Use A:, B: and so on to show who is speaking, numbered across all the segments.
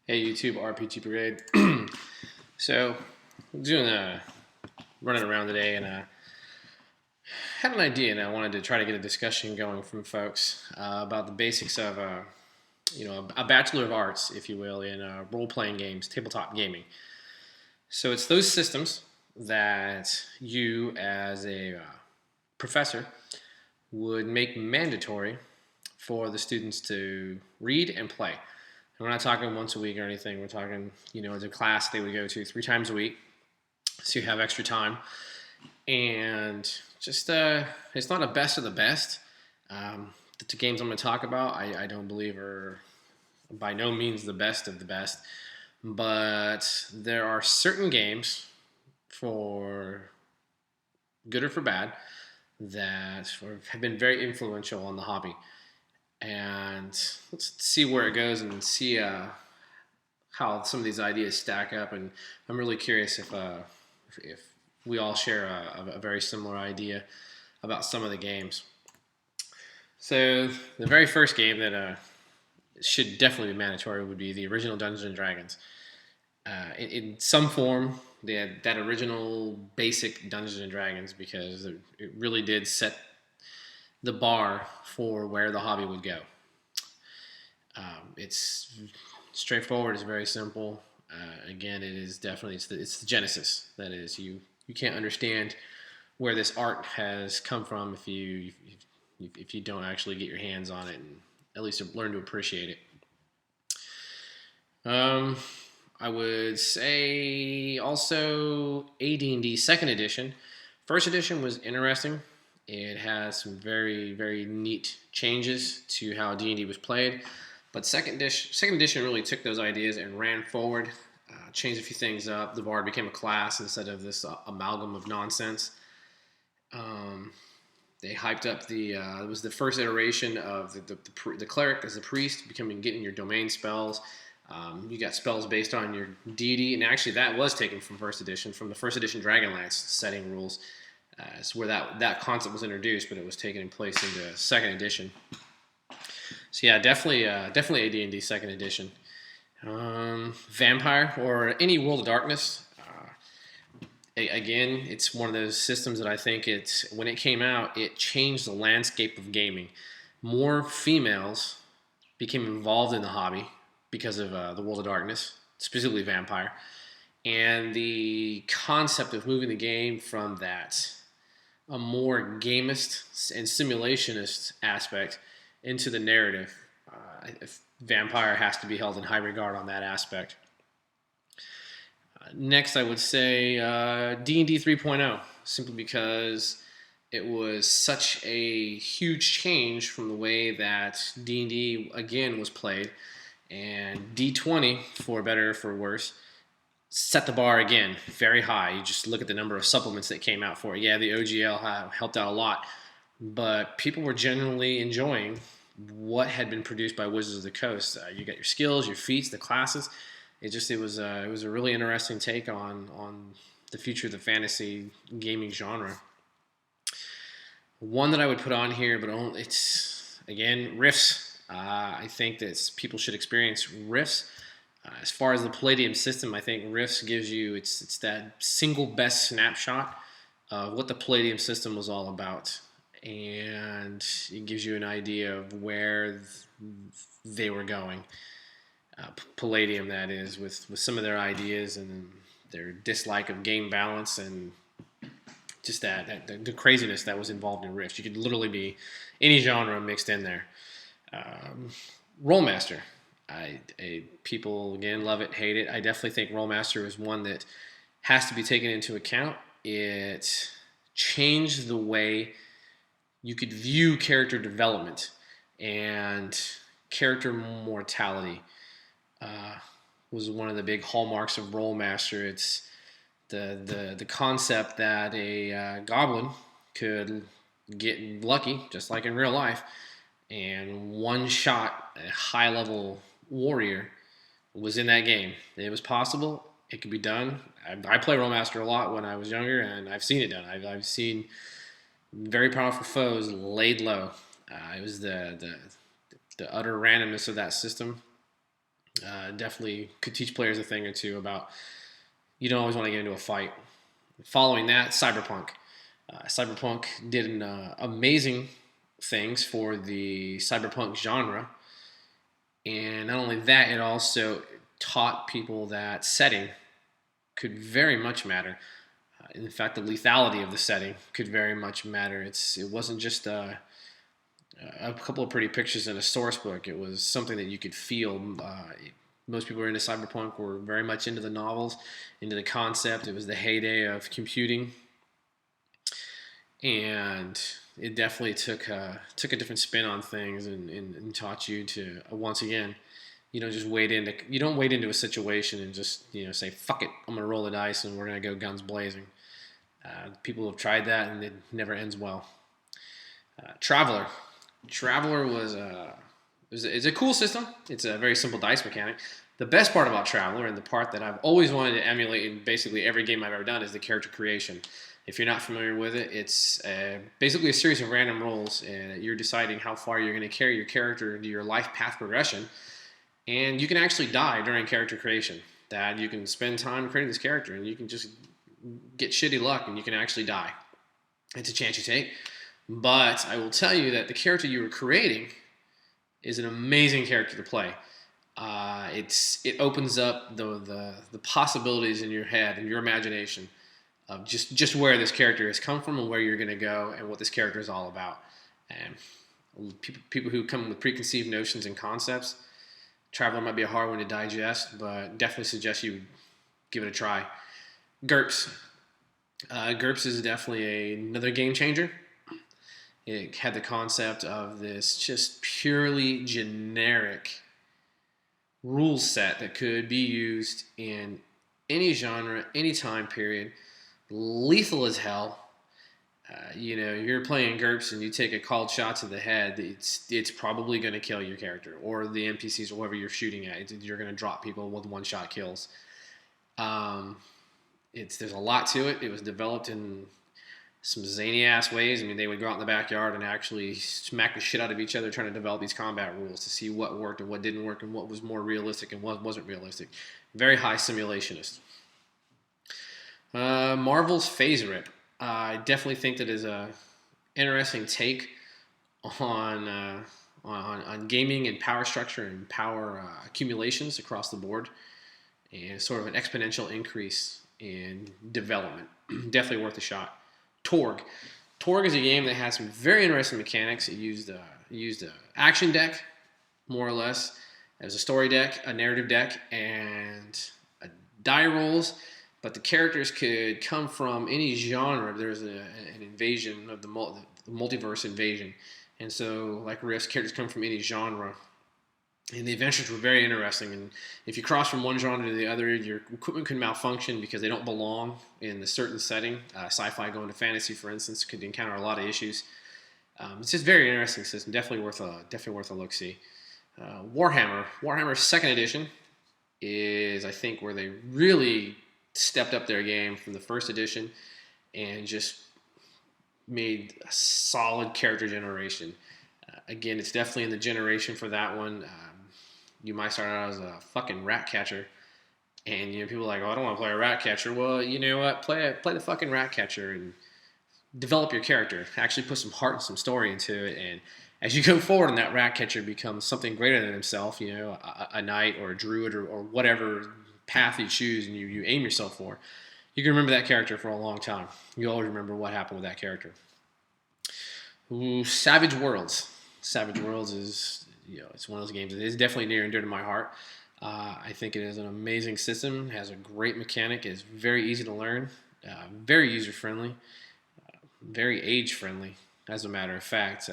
A: Hey YouTube, RPG Brigade. So, doing running around today, and had an idea, and I wanted to try to get a discussion going from folks about the basics of, a bachelor of arts, if you will, in role-playing games, tabletop gaming. So it's those systems that you, as a professor, would make mandatory for the students to read and play. And we're not talking once a week or anything. We're talking, as a class they would go to 3 times a week, so you have extra time. And just, it's not a best of the best. The two games I'm going to talk about, I don't believe are by no means the best of the best. But there are certain games, for good or for bad, that have been very influential on the hobby. And let's see where it goes and see how some of these ideas stack up. And I'm really curious if we all share a very similar idea about some of the games. So the very first game that should definitely be mandatory would be the original Dungeons and Dragons. In some form, they had that original basic Dungeons and Dragons, because it really did set the bar for where the hobby would go. It's straightforward. It's very simple. Again, it is definitely it's the genesis. That is, you can't understand where this art has come from if you don't actually get your hands on it and at least learn to appreciate it. I would say also AD&D Second Edition. First Edition was interesting. It has some very, very neat changes to how D&D was played. But Second Edition really took those ideas and ran forward, changed a few things up. The Bard became a class instead of this amalgam of nonsense. They hyped up it was the first iteration of the cleric as a priest, getting your domain spells. You got spells based on your deity, and actually that was taken from First Edition, from the First Edition Dragonlance setting rules. It's where that concept was introduced, but it was taken in place into Second Edition. So yeah, definitely AD&D Second Edition. Vampire or any World of Darkness. Again, it's one of those systems that I think when it came out, it changed the landscape of gaming. More females became involved in the hobby because of the World of Darkness, specifically Vampire, and the concept of moving the game from a more gamist and simulationist aspect into the narrative. Vampire has to be held in high regard on that aspect. Next, I would say D&D 3.0, simply because it was such a huge change from the way that D&D, again, was played. And D20, for better or for worse, set the bar again very high. You just look at the number of supplements that came out for it. Yeah, the OGL helped out a lot, but people were generally enjoying what had been produced by Wizards of the Coast. You got your skills, your feats, the classes. It was a really interesting take on the future of the fantasy gaming genre. One that I would put on here, but it's again Rifts. I think that people should experience Rifts. As far as the Palladium system, I think Rifts gives you it's that single best snapshot of what the Palladium system was all about, and it gives you an idea of where they were going. Palladium, that is, with some of their ideas and their dislike of game balance and just the craziness that was involved in Rifts. You could literally be any genre mixed in there. Rolemaster. People, again, love it, hate it. I definitely think Rolemaster is one that has to be taken into account. It changed the way you could view character development and character mortality. Was one of the big hallmarks of Rolemaster. It's the concept that a goblin could get lucky, just like in real life, and one shot a high level warrior was in that game. It was possible. It could be done. I play Rolemaster a lot when I was younger, and I've seen it done. I've seen very powerful foes laid low. It was the utter randomness of that system Definitely could teach players a thing or two about you don't always want to get into a fight. Following that, Cyberpunk. Cyberpunk did amazing things for the cyberpunk genre, and not only that, it also taught people that setting could very much matter. In fact, the lethality of the setting could very much matter. It wasn't just a couple of pretty pictures in a source book. It was something that you could feel. Most people who are into cyberpunk were very much into the novels, into the concept. It was the heyday of computing, and it definitely took a different spin on things and taught you to once again, you don't wade into a situation and just say fuck it, I'm gonna roll the dice and we're gonna go guns blazing. People have tried that and it never ends well. Traveler. Traveler is a cool system. It's a very simple dice mechanic. The best part about Traveler, and the part that I've always wanted to emulate in basically every game I've ever done, is the character creation. If you're not familiar with it, it's basically a series of random rolls, and you're deciding how far you're going to carry your character into your life path progression. And you can actually die during character creation. That you can spend time creating this character, and you can just get shitty luck, and you can actually die. It's a chance you take. But I will tell you that the character you were creating is an amazing character to play. It opens up the possibilities in your head and your imagination of just where this character has come from and where you're going to go and what this character is all about. And people who come with preconceived notions and concepts, Traveler might be a hard one to digest, but definitely suggest you give it a try. GURPS. GURPS is definitely another game changer. It had the concept of this just purely generic rule set that could be used in any genre, any time period, lethal as hell. You're playing GURPS and you take a called shot to the head, it's probably going to kill your character or the NPCs or whoever you're shooting at. You're going to drop people with one-shot kills. There's a lot to it. It was developed in some zany-ass ways. I mean, they would go out in the backyard and actually smack the shit out of each other trying to develop these combat rules to see what worked and what didn't work and what was more realistic and what wasn't realistic. Very high simulationist. Marvel's Phase Rip. I definitely think that is a interesting take on gaming and power structure and power accumulations across the board, and sort of an exponential increase in development. Definitely worth a shot. Torg. Torg is a game that has some very interesting mechanics. It used a action deck, more or less, as a story deck, a narrative deck, and die rolls. But the characters could come from any genre. There's an invasion of the multiverse invasion, and so like Rift's, characters come from any genre. And the adventures were very interesting. And if you cross from one genre to the other, your equipment could malfunction because they don't belong in a certain setting. Sci-fi going to fantasy, for instance, could encounter a lot of issues. It's just very interesting system. Definitely worth a look-see. Warhammer's second edition is, I think, where they really stepped up their game from the first edition and just made a solid character generation. Again, it's definitely in the generation for that one. You might start out as a fucking rat catcher, and people are like, "Oh, I don't want to play a rat catcher." Well, you know what? Play the fucking rat catcher and develop your character. Actually, put some heart and some story into it, and as you go forward, and that rat catcher becomes something greater than himself. A knight or a druid or whatever path you choose, and you aim yourself for. You can remember that character for a long time. You always remember what happened with that character. Savage Worlds. Savage Worlds is, it's one of those games that is definitely near and dear to my heart. I think it is an amazing system, has a great mechanic, is very easy to learn, very user-friendly, very age-friendly, as a matter of fact.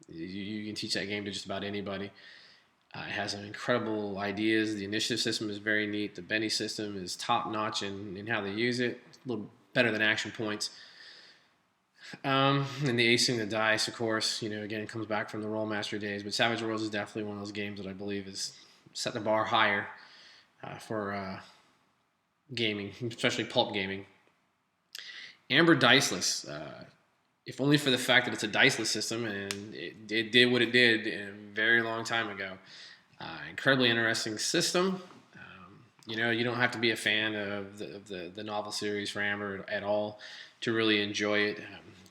A: You can teach that game to just about anybody. It has some incredible ideas. The initiative system is very neat. The Benny system is top-notch in how they use it. A little better than Action Points. And the acing the dice, of course, again, it comes back from the Rollmaster days. But Savage Worlds is definitely one of those games that I believe has set the bar higher for gaming, especially pulp gaming. Amber Diceless, if only for the fact that it's a diceless system and it did what it did a very long time ago. Incredibly interesting system. You don't have to be a fan of the novel series for Amber at all to really enjoy it.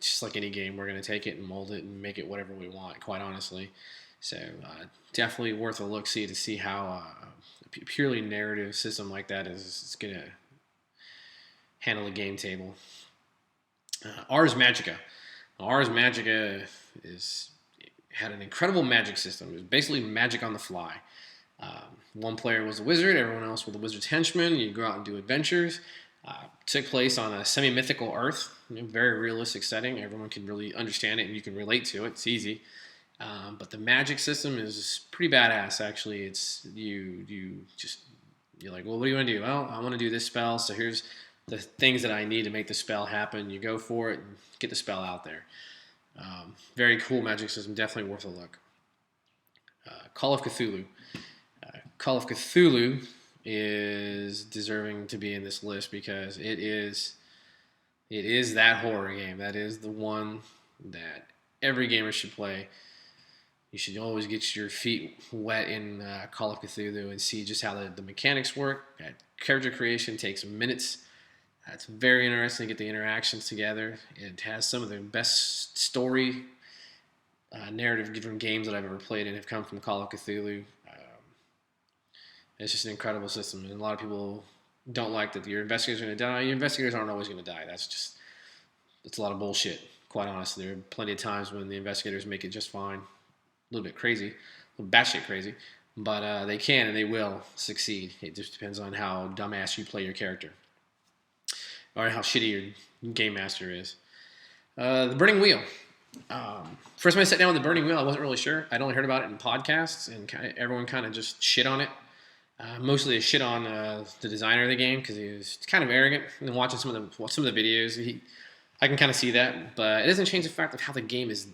A: Just like any game, we're going to take it and mold it and make it whatever we want, quite honestly. So definitely worth a look-see to see how a purely narrative system like that is going to handle a game table. Ars Magica. Ars Magica had an incredible magic system. It was basically magic on the fly. One player was a wizard, everyone else were the wizard's henchmen. You go out and do adventures. Took place on a semi-mythical Earth, very realistic setting. Everyone can really understand it and you can relate to it. It's easy. But the magic system is pretty badass. Actually, it's you're like, well, what do you want to do? Well, I want to do this spell. So here's the things that I need to make the spell happen. You go for it and get the spell out there. Very cool magic system. Definitely worth a look. Call of Cthulhu. Call of Cthulhu is deserving to be in this list because it is that horror game. That is the one that every gamer should play. You should always get your feet wet in Call of Cthulhu and see just how the mechanics work. Character creation takes minutes. It's very interesting to get the interactions together. It has some of the best story narrative-driven games that I've ever played and have come from Call of Cthulhu. It's just an incredible system, and a lot of people don't like that your investigators are going to die. Your investigators aren't always going to die. That's a lot of bullshit, quite honestly. There are plenty of times when the investigators make it just fine. A little bit crazy, a little batshit crazy, but they can and they will succeed. It just depends on how dumbass you play your character or how shitty your game master is. The Burning Wheel. First when I sat down with the Burning Wheel, I wasn't really sure. I'd only heard about it in podcasts, and everyone kind of just shit on it. Mostly a shit on the designer of the game because he was kind of arrogant. And watching some of the videos, I can kind of see that, but it doesn't change the fact of how the game is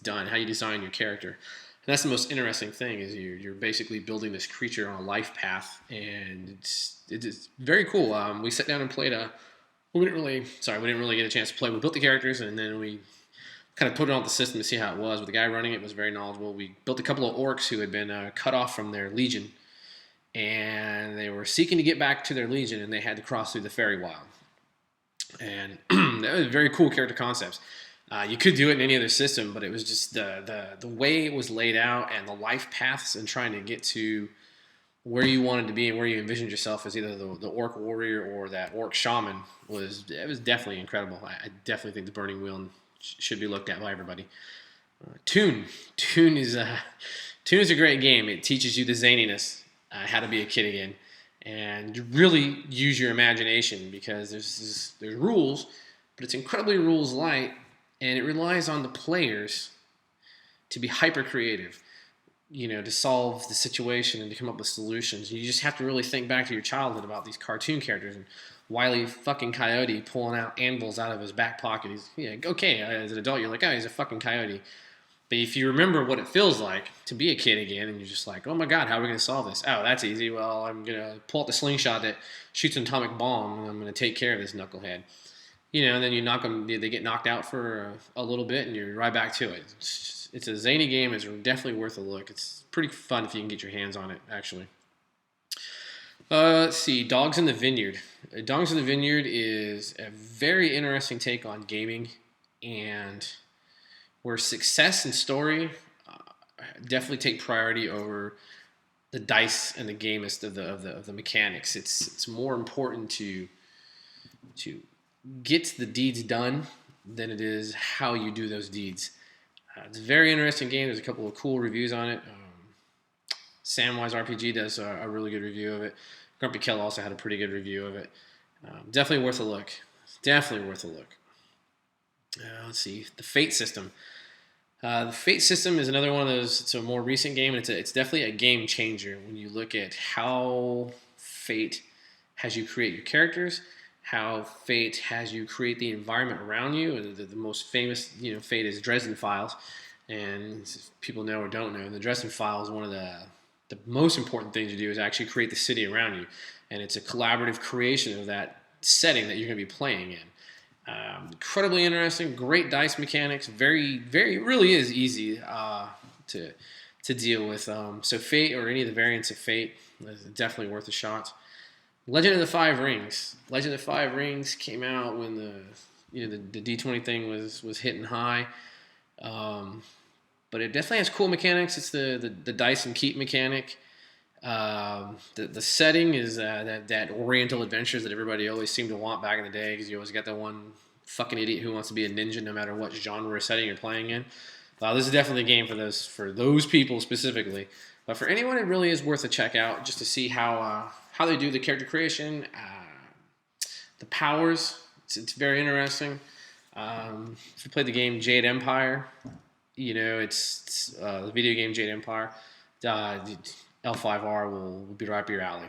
A: done, how you design your character. And that's the most interesting thing is you're basically building this creature on a life path, and it's very cool. We sat down and played we didn't really get a chance to play. We built the characters and then we kind of put it on the system to see how it was. But the guy running it was very knowledgeable. We built a couple of orcs who had been cut off from their legion. And they were seeking to get back to their legion, and they had to cross through the Feywild. And that was very cool character concepts. You could do it in any other system, but it was just the way it was laid out and the life paths and trying to get to where you wanted to be and where you envisioned yourself as either the orc warrior or that orc shaman was definitely incredible. I definitely think the Burning Wheel should be looked at by everybody. Toon is a great game. It teaches you the zaniness. How to be a kid again, and you really use your imagination because there's rules, but it's incredibly rules light, and it relies on the players to be hyper creative, to solve the situation and to come up with solutions. You just have to really think back to your childhood about these cartoon characters and Wile fucking Coyote pulling out anvils out of his back pocket. Okay, as an adult, you're like, oh, he's a fucking coyote. But if you remember what it feels like to be a kid again, and you're just like, oh my God, how are we going to solve this? Oh, that's easy. Well, I'm going to pull out the slingshot that shoots an atomic bomb, and I'm going to take care of this knucklehead. And then you knock them, they get knocked out for a little bit, and you're right back to it. It's a zany game. It's definitely worth a look. It's pretty fun if you can get your hands on it, actually. Let's see, Dogs in the Vineyard. Dogs in the Vineyard is a very interesting take on gaming, and where success and story definitely take priority over the dice and the gamist of the mechanics. It's more important to get the deeds done than it is how you do those deeds. It's a very interesting game. There's a couple of cool reviews on it. Samwise RPG does a really good review of it. Grumpy Kell also had a pretty good review of it. Definitely worth a look. Let's see, the Fate system. The Fate system is another one of those. It's a more recent game, and it's definitely a game changer when you look at how Fate has you create your characters, how Fate has you create the environment around you. The most famous, Fate is Dresden Files, and if people know or don't know, the Dresden Files, one of the most important things you do is actually create the city around you, and it's a collaborative creation of that setting that you're going to be playing in. Incredibly interesting, great dice mechanics. Very, very, really is easy to to deal with. So Fate or any of the variants of Fate is definitely worth a shot. Legend of the Five Rings. Legend of the Five Rings came out when the D20 thing was hitting high. But it definitely has cool mechanics. It's the dice and keep mechanic. The setting is that Oriental adventures that everybody always seemed to want back in the day, because you always got that one fucking idiot who wants to be a ninja no matter what genre or setting you're playing in. This is definitely a game for those people specifically. But for anyone, it really is worth a check out just to see how they do the character creation, the powers. It's very interesting. If you played the game Jade Empire, it's the video game Jade Empire. L5R will be right up your alley.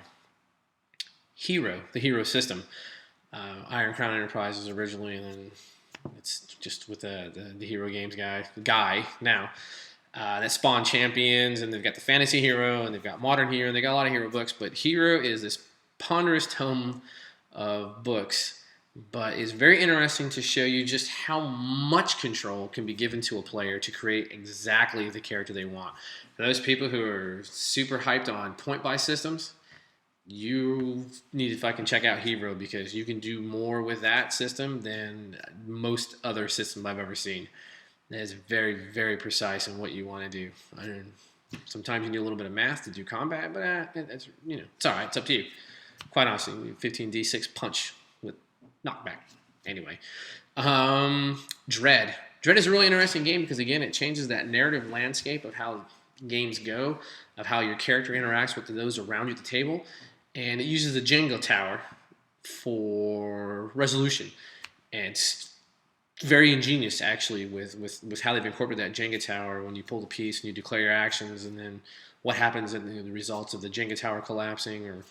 A: Hero, the Hero system. Iron Crown Enterprises originally, and then it's just with the Hero Games guy now. That spawned Champions, and they've got the Fantasy Hero, and they've got Modern Hero, and they got a lot of Hero books. But Hero is this ponderous tome of books, but is very interesting to show you just how much control can be given to a player to create exactly the character they want. For those people who are super hyped on point-buy systems, you need to fucking check out Hero, because you can do more with that system than most other systems I've ever seen. It is very, very precise in what you want to do. Sometimes you need a little bit of math to do combat, but it's all right. It's up to you. Quite honestly, 15d6 punch with knockback. Anyway, Dread. Dread is a really interesting game because, again, it changes that narrative landscape of how games go, of how your character interacts with those around you at the table, and it uses the Jenga tower for resolution. And it's very ingenious, actually, with how they've incorporated that Jenga tower when you pull the piece and you declare your actions, and then what happens in the results of the Jenga tower collapsing, or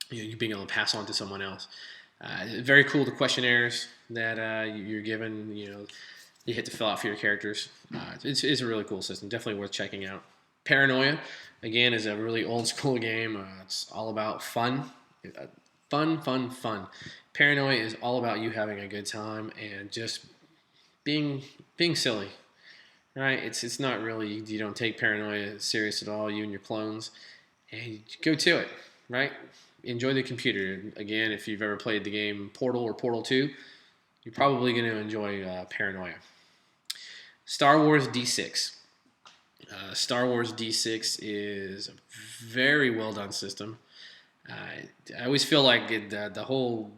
A: you being able to pass on to someone else. Very cool, the questionnaires that you're given, you hit to fill out for your characters. It's a really cool system, definitely worth checking out. Paranoia, again, is a really old school game. It's all about fun. Fun. Paranoia is all about you having a good time and just being silly, right? It's not really, you don't take Paranoia serious at all, you and your clones, and you go to it, right? Enjoy the computer. Again, if you've ever played the game Portal or Portal 2, you're probably going to enjoy Paranoia. Star Wars D6. Star Wars D6 is a very well done system. I always feel like the whole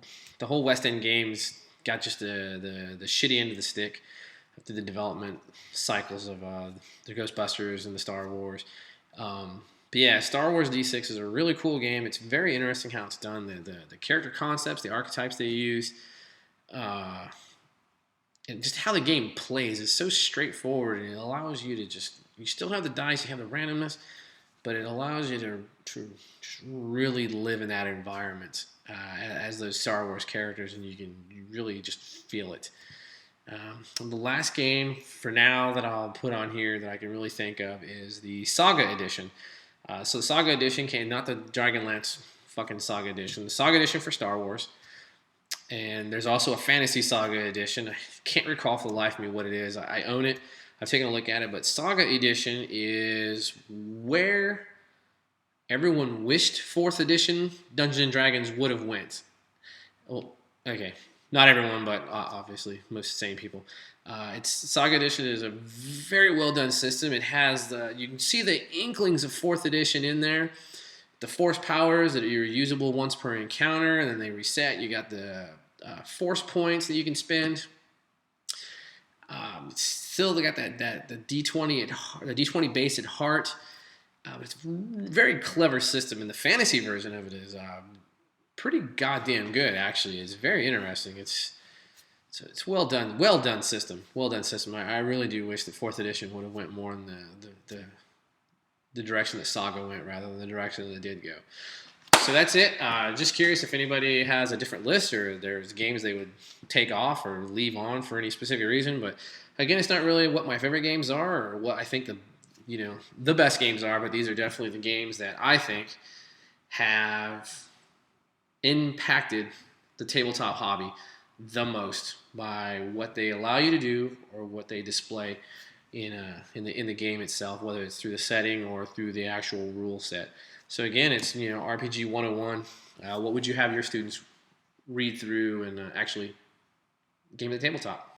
A: West End games got just the shitty end of the stick after the development cycles of the Ghostbusters and the Star Wars. But yeah, Star Wars D6 is a really cool game. It's very interesting how it's done. The character concepts, the archetypes they use, and just how the game plays is so straightforward, and it allows you to you still have the dice, you have the randomness, but it allows you to just really live in that environment as those Star Wars characters, and you really just feel it. The last game for now that I'll put on here that I can really think of is the Saga Edition. So the Saga Edition came, not the Dragonlance fucking Saga Edition, the Saga Edition for Star Wars. And there's also a Fantasy Saga Edition. I can't recall for the life of me what it is. I own it. I've taken a look at it, but Saga Edition is where everyone wished 4th edition Dungeons & Dragons would have went. Well, okay. Not everyone, but obviously most sane people. Saga Edition is a very well done system. It has you can see the inklings of 4th edition in there. The force powers that are usable once per encounter, and then they reset. You got the force points that you can spend. Still, they got the D20 the D20 base at heart. It's a very clever system, and the fantasy version of it is pretty goddamn good. Actually, it's very interesting. It's well done system. I really do wish that 4th edition would have went more in the direction that Saga went rather than the direction that it did go. So that's it. Just curious if anybody has a different list or there's games they would take off or leave on for any specific reason. But again, it's not really what my favorite games are or what I think the best games are, but these are definitely the games that I think have impacted the tabletop hobby the most by what they allow you to do or what they display. in the game itself, whether it's through the setting or through the actual rule set. So again, it's RPG 101. What would you have your students read through and actually game at the tabletop?